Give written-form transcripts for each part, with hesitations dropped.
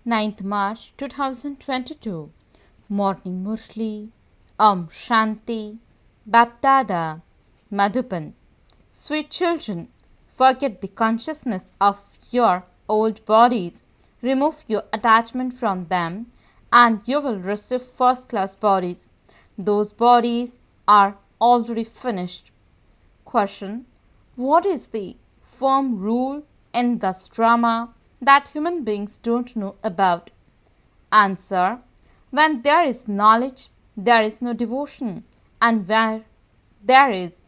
9th March 2022. Morning Murli. Shanti. BapDada. Madhuban. Sweet children, forget the consciousness of your old bodies. Remove your attachment from them and you will receive first-class bodies. Those bodies are already finished. Question: what is the firm rule in this drama that human beings don't know about? Answer: when there is knowledge, there is no devotion, and where there is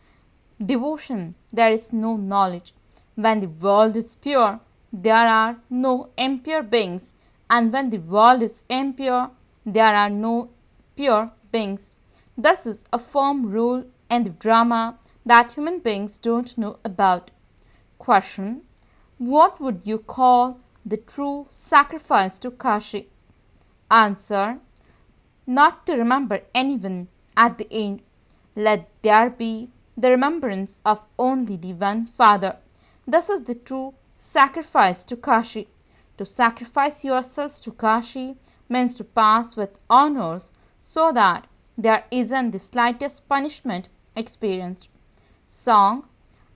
devotion, there is no knowledge. When the world is pure, there are no impure beings, and when the world is impure, there are no pure beings. This is a firm rule in the drama that human beings don't know about. Question: what would you call the true sacrifice to Kashi? Answer: not to remember anyone at the end. Let there be the remembrance of only the one Father. This is the true sacrifice to Kashi. To sacrifice yourselves to Kashi means to pass with honors so that there isn't the slightest punishment experienced. Song: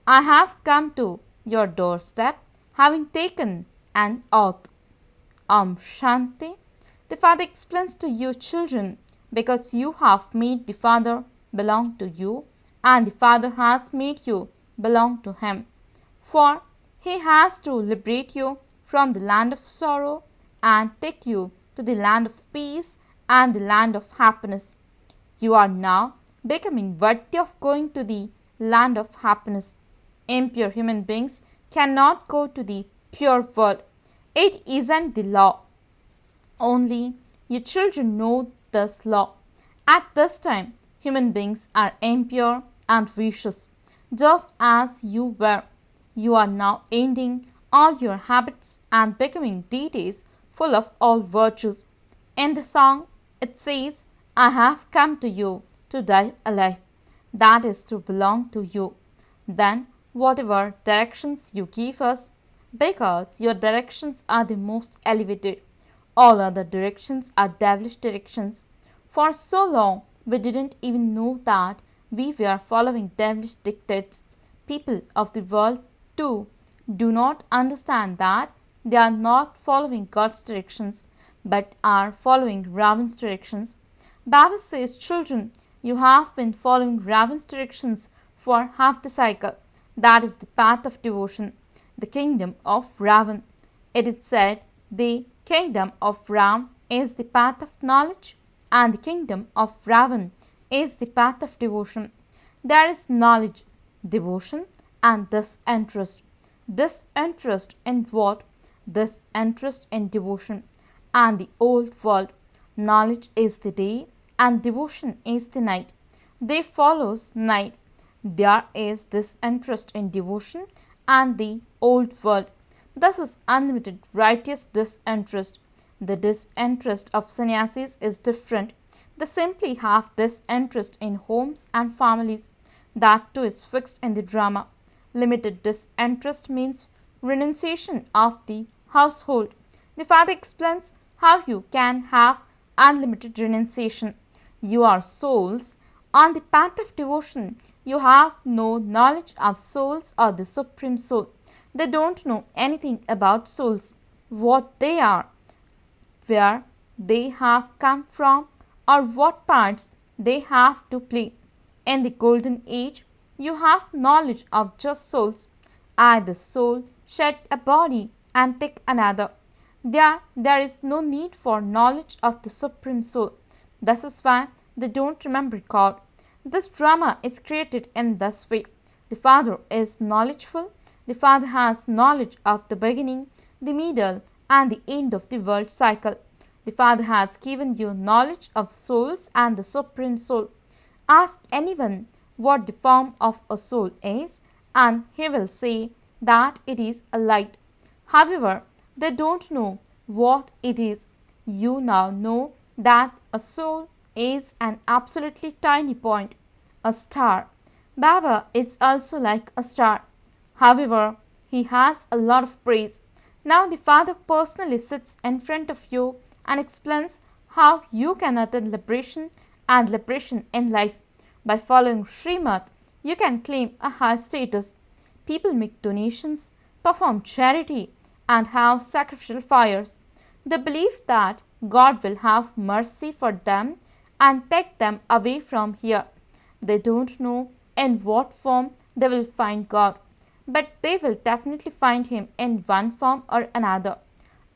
I have come to your doorstep, having taken an oath. Shanti. The Father explains to you, children, because you have made the Father belong to you, and the Father has made you belong to Him. For He has to liberate you from the land of sorrow and take you to the land of peace and the land of happiness. You are now becoming worthy of going to the land of happiness. Impure human beings cannot go to the pure world. It isn't the law. Only your children know this law. At this time, human beings are impure and vicious, just as you were. You are now ending all your habits and becoming deities full of all virtues. In the song, it says, I have come to you to die alive. That is to belong to you. Then, whatever directions you give us, because your directions are the most elevated, all other directions are devilish directions. For so long, we didn't even know that we were following devilish dictates. People of the world, too, do not understand that they are not following God's directions, but are following Ravan's directions. Baba says, children, you have been following Ravan's directions for half the cycle. That is the path of devotion, the kingdom of Ravan. It is said, the kingdom of Ram is the path of knowledge, and the kingdom of Ravan is the path of devotion. There is knowledge, devotion, and disinterest. Disinterest in what? Disinterest in devotion. And the old world, knowledge is the day and devotion is the night. Day follows night. There is disinterest in devotion and the old world. This is unlimited righteous disinterest. The disinterest of sannyasis is different. They simply have disinterest in homes and families. That too is fixed in the drama. Limited disinterest means renunciation of the household. The Father explains how you can have unlimited renunciation. You are souls. On the path of devotion, you have no knowledge of souls or the Supreme Soul. They don't know anything about souls, what they are, where they have come from, or what parts they have to play. In the golden age, you have knowledge of just souls. I, the soul, shed a body and take another. There is no need for knowledge of the Supreme Soul. This is why they don't remember God. This drama is created in this way. The Father is knowledgeful. The Father has knowledge of the beginning, the middle, and the end of the world cycle. The Father has given you knowledge of souls and the Supreme Soul. Ask anyone what the form of a soul is, and he will say that it is a light. However, they don't know what it is. You now know that a soul is an absolutely tiny point, a star. Baba is also like a star. However, he has a lot of praise. Now the Father personally sits in front of you and explains how you can attain liberation and liberation in life. By following Srimad, you can claim a high status. People make donations, perform charity, and have sacrificial fires. They believe that God will have mercy for them and take them away from here. They don't know in what form they will find God, but they will definitely find Him in one form or another.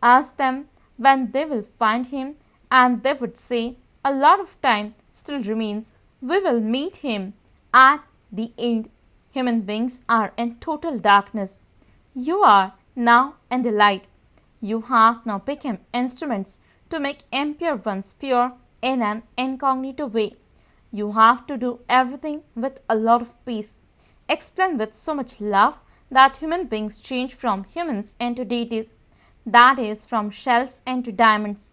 Ask them when they will find Him, and they would say, a lot of time still remains. We will meet Him at the end. Human beings are in total darkness. You are now in the light. You have now become instruments to make impure ones pure in an incognito way. You have to do everything with a lot of peace. Explain with so much love that human beings change from humans into deities, that is, from shells into diamonds,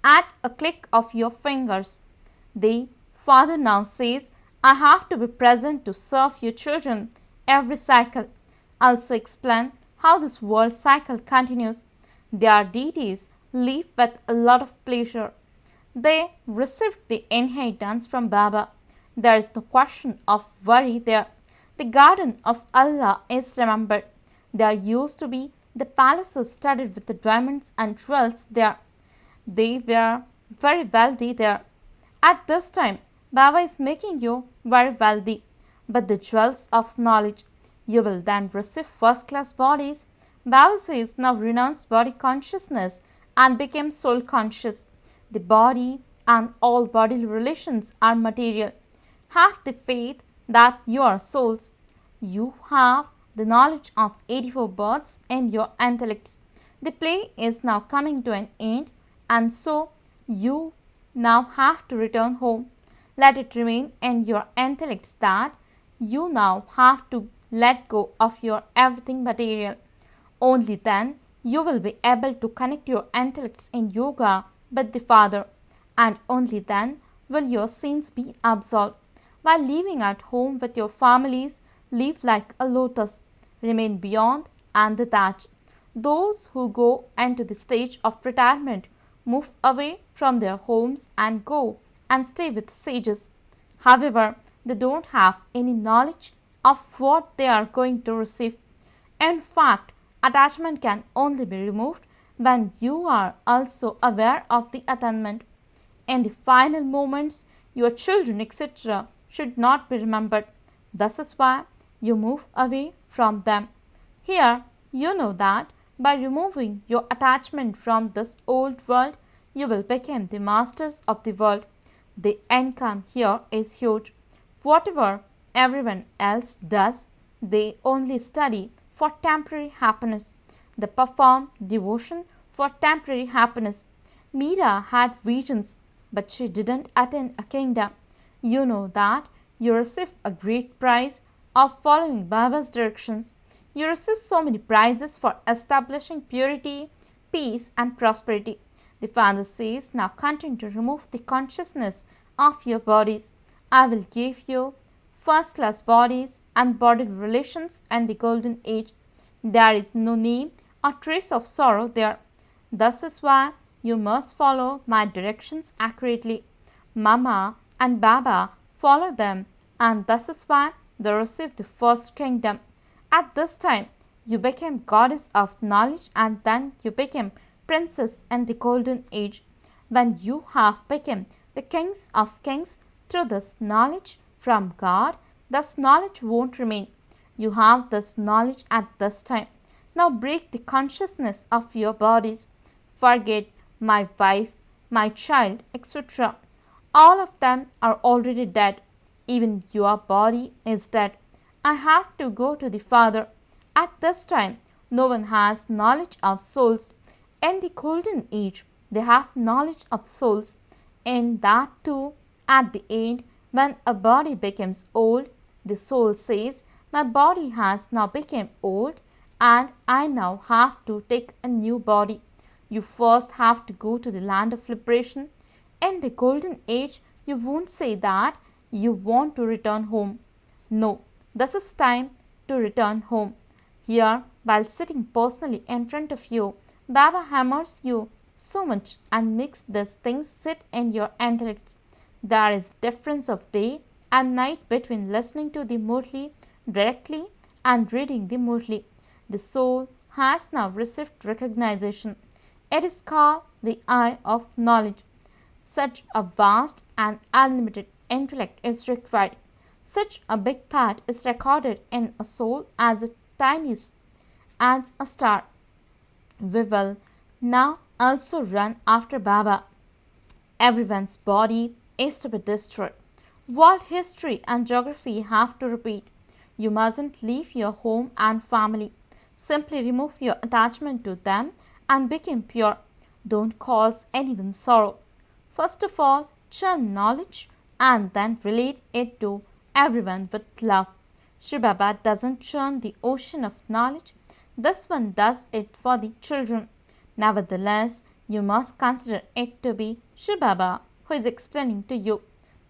at a click of your fingers. The Father now says, I have to be present to serve you children every cycle. Also explain how this world cycle continues. Their deities live with a lot of pleasure. They received the inheritance from Baba. There is no question of worry there. The garden of Allah is remembered. There used to be the palaces studded with the diamonds and jewels there. They were very wealthy there. At this time, Baba is making you very wealthy. But the jewels of knowledge, you will then receive first class bodies. Baba says now renounce body consciousness and become soul conscious. The body and all bodily relations are material. Have the faith that you are souls. You have the knowledge of 84 births in your intellects. The play is now coming to an end, and so you now have to return home. Let it remain in your intellects that you now have to let go of your everything material. Only then you will be able to connect your intellects in yoga with the Father, and only then will your sins be absolved. While living at home with your families, live like a lotus, remain beyond and detached. Those who go into the stage of retirement move away from their homes and go and stay with sages. However, they don't have any knowledge of what they are going to receive. In fact, attachment can only be removed when you are also aware of the attainment. In the final moments, your children, etc., should not be remembered. This is why you move away from them. Here, you know that by removing your attachment from this old world, you will become the masters of the world. The income here is huge. Whatever everyone else does, they only study for temporary happiness. They perform devotion for temporary happiness. Meera had visions, but she didn't attain a kingdom. You know that you receive a great prize of following Baba's directions. You receive so many prizes for establishing purity, peace, and prosperity. The Father says, now continue to remove the consciousness of your bodies. I will give you first class bodies and body relations and the golden age. There is no name or trace of sorrow there. This is why you must follow my directions accurately. Mama and Baba follow them, and this is why they receive the first kingdom. At this time, you became goddess of knowledge, and then you became princess in the golden age. When you have become the kings of kings through this knowledge from God, this knowledge won't remain. You have this knowledge at this time. Now break the consciousness of your bodies. Forget my wife, my child, etc. All of them are already dead. Even your body is dead. I have to go to the Father. At this time, no one has knowledge of souls. In the golden age, they have knowledge of souls. In that too, at the end, when a body becomes old, the soul says, my body has now become old and I now have to take a new body. You first have to go to the land of liberation. In the golden age, you won't say that you want to return home. No, this is time to return home. Here, While sitting personally in front of you, Baba hammers you so much and makes these things sit in your intellect. There is a difference of day and night between listening to the Murli directly and reading the Murli. The soul has now received recognition. It is called the eye of knowledge. Such a vast and unlimited intellect is required. Such a big part is recorded in a soul as tiny as a star. We will now also run after Baba. Everyone's body is to be destroyed. World history and geography have to repeat. You mustn't leave your home and family. Simply remove your attachment to them and become pure. Don't cause anyone sorrow. First of all, churn knowledge and then relate it to everyone with love. Shivbaba doesn't churn the ocean of knowledge. This one does it for the children. Nevertheless, you must consider it to be Shivbaba who is explaining to you.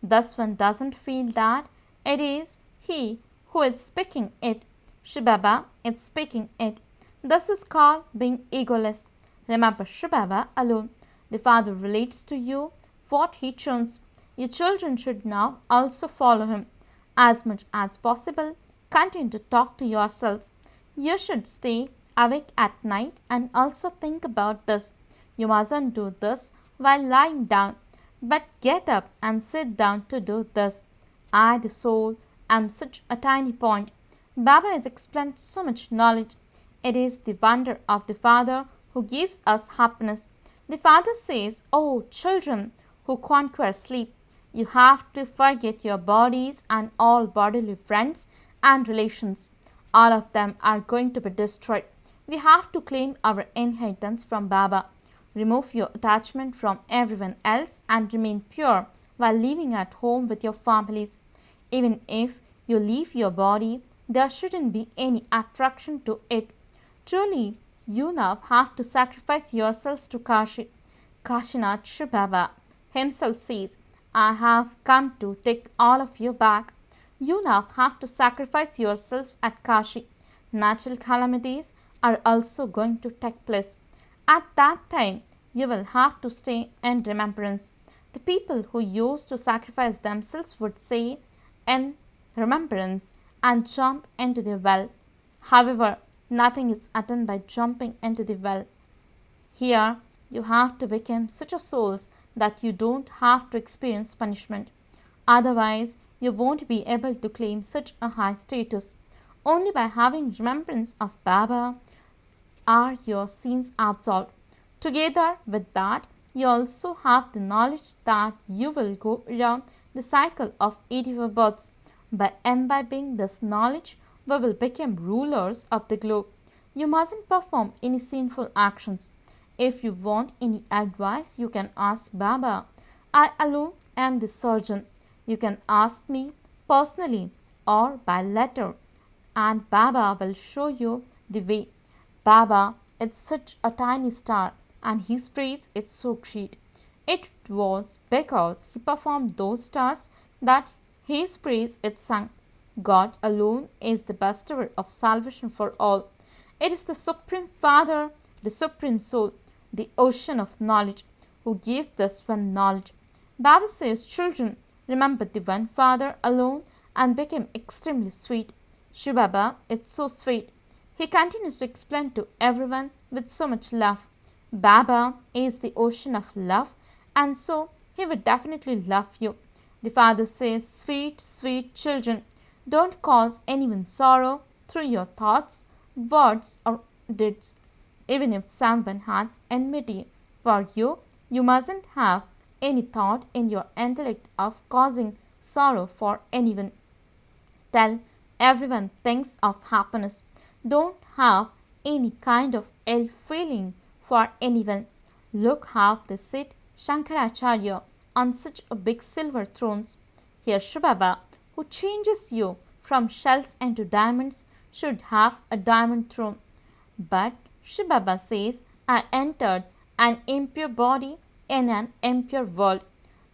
This one doesn't feel that it is he who is speaking it. Shivbaba is speaking it. This is called being egoless. Remember Shivbaba alone. The Father relates to you what he churns. Your children should now also follow him. As much as possible, continue to talk to yourselves. You should stay awake at night and also think about this. You mustn't do this while lying down, but get up and sit down to do this. I, the soul, am such a tiny point. Baba has explained so much knowledge. It is the wonder of the Father who gives us happiness. The Father says, "Oh, children who conquer sleep, you have to forget your bodies and all bodily friends and relations. All of them are going to be destroyed. We have to claim our inheritance from Baba. Remove your attachment from everyone else and remain pure while living at home with your families. Even if you leave your body, there shouldn't be any attraction to it. Truly, you now have to sacrifice yourselves to Kashi." Kashinath Shivbaba himself says, "I have come to take all of you back. You now have to sacrifice yourselves at Kashi. Natural calamities are also going to take place. At that time, you will have to stay in remembrance." The people who used to sacrifice themselves would say, "In remembrance," and jump into the well. However, nothing is attained by jumping into the well. Here, you have to become such a souls that you don't have to experience punishment. Otherwise, you won't be able to claim such a high status. Only by having remembrance of Baba are your sins absolved. Together with that, you also have the knowledge that you will go around the cycle of 84 births. By imbibing this knowledge, we will become rulers of the globe. You mustn't perform any sinful actions. If you want any advice, you can ask Baba. I alone am the surgeon. You can ask me personally or by letter, and Baba will show you the way. Baba is such a tiny star, and his praise is so great. It was because he performed those stars that his praise is sung. God alone is the bestower of salvation for all. It is the Supreme Father, the Supreme Soul, the ocean of knowledge, who gave this one knowledge. Baba says, "Children, remember the one Father alone and become extremely sweet." Shivbaba is so sweet. He continues to explain to everyone with so much love. Baba is the ocean of love, and so he will definitely love you. The Father says, "Sweet, sweet children, don't cause anyone sorrow through your thoughts, words, or deeds. Even if someone has enmity for you, you mustn't have any thought in your intellect of causing sorrow for anyone. Tell everyone things of happiness. Don't have any kind of ill feeling for anyone. Look how they sit Shankaracharya on such a big silver thrones. Here Shivbaba, who changes you from shells into diamonds, should have a diamond throne. But Shivbaba says, "I entered an impure body in an impure world."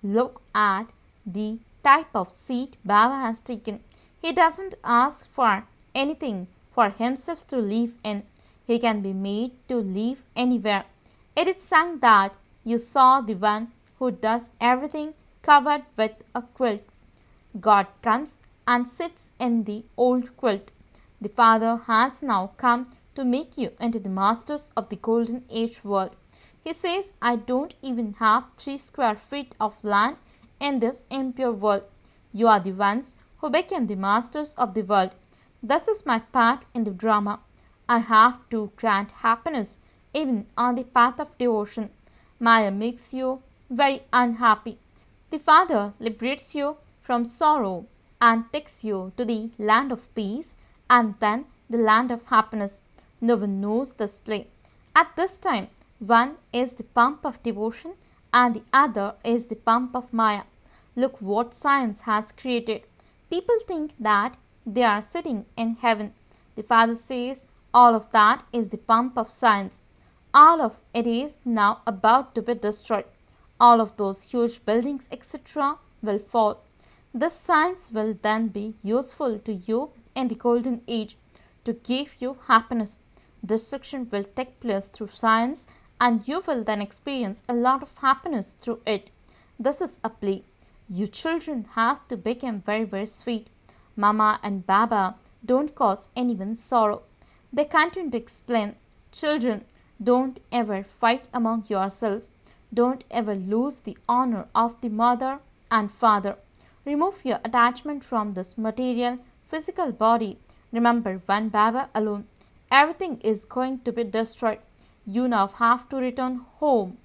Look at the type of seat Baba has taken. He doesn't ask for anything for himself to live in. He can be made to live anywhere. It is sung that you saw the one who does everything covered with a quilt. God comes and sits in the old quilt. The Father has now come to make you into the masters of the golden age world. He says, I don't even have 3 square feet of land in this impure world. You are the ones who became the masters of the world. This is my part in the drama. I have to grant happiness even on the path of devotion. Maya makes you very unhappy. The Father liberates you from sorrow and takes you to the land of peace and then the land of happiness. No one knows this play. At this time, one is the pump of devotion and the other is the pump of Maya. Look what science has created. People think that they are sitting in heaven. The Father says all of that is the pump of science. All of it is now about to be destroyed. All of those huge buildings, etc., will fall. This science will then be useful to you in the golden age to give you happiness. Destruction will take place through science and you will then experience a lot of happiness through it. This is a play. You children have to become very, very sweet. Mama and Baba don't cause anyone sorrow. They continue to explain, children, don't ever fight among yourselves. Don't ever lose the honor of the mother and father. Remove your attachment from this material, physical body. Remember one Baba alone. Everything is going to be destroyed. You now have to return home.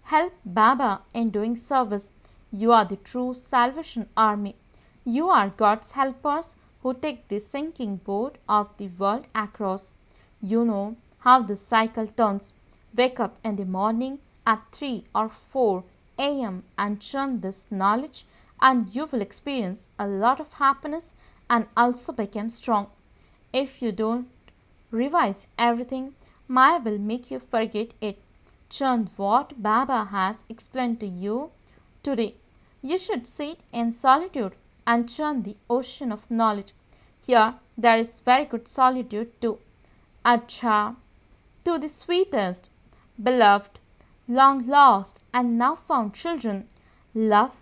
Help Baba in doing service. You are the true Salvation Army. You are God's helpers who take the sinking boat of the world across. You know how the cycle turns. Wake up in the morning at 3 or 4 a.m. and churn this knowledge and you will experience a lot of happiness and also become strong. If you don't revise everything, Maya will make you forget it. Churn what Baba has explained to you today. You should sit in solitude and churn the ocean of knowledge. Here there is very good solitude too. Acha, to the sweetest, beloved, long lost and now found children, love,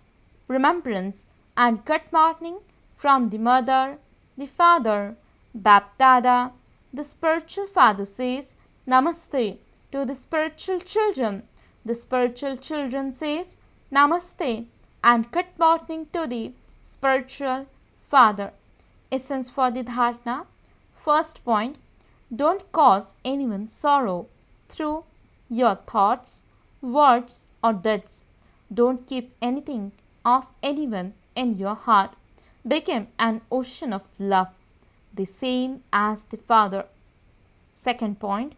remembrance and good morning from the mother, the father, BapDada. The spiritual father says Namaste to the spiritual children. The spiritual children says Namaste and good morning to the spiritual father. Essence for the dharana. First point, don't cause anyone sorrow through your thoughts, words or deeds. Don't keep anything of anyone in your heart. Become an ocean of love, the same as the Father. Second point,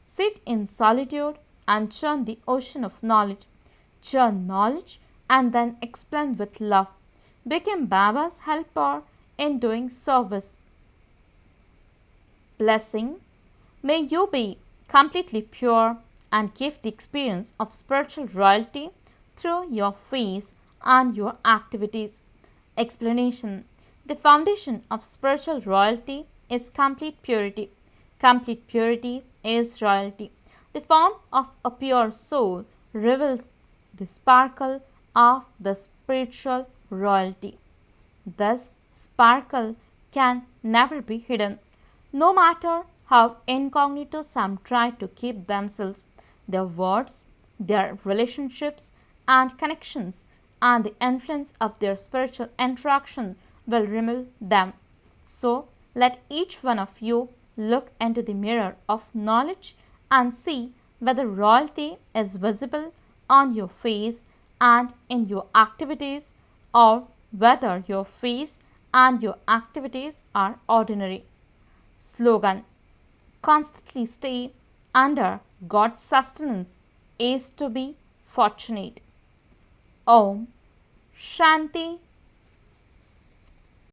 sit in solitude and churn the ocean of knowledge. Churn knowledge and then explain with love. Become Baba's helper in doing service. Blessing. May you be completely pure and give the experience of spiritual royalty through your face and your activities. Explanation. The foundation of spiritual royalty is complete purity. Complete purity is royalty. The form of a pure soul reveals the sparkle of the spiritual royalty. Thus, sparkle can never be hidden. No matter how incognito some try to keep themselves, their words, their relationships and connections and the influence of their spiritual interaction will reveal them. So, let each one of you look into the mirror of knowledge and see whether royalty is visible on your face and in your activities or whether your face and your activities are ordinary. Slogan. Constantly stay under God's sustenance is to be fortunate. Om Shanti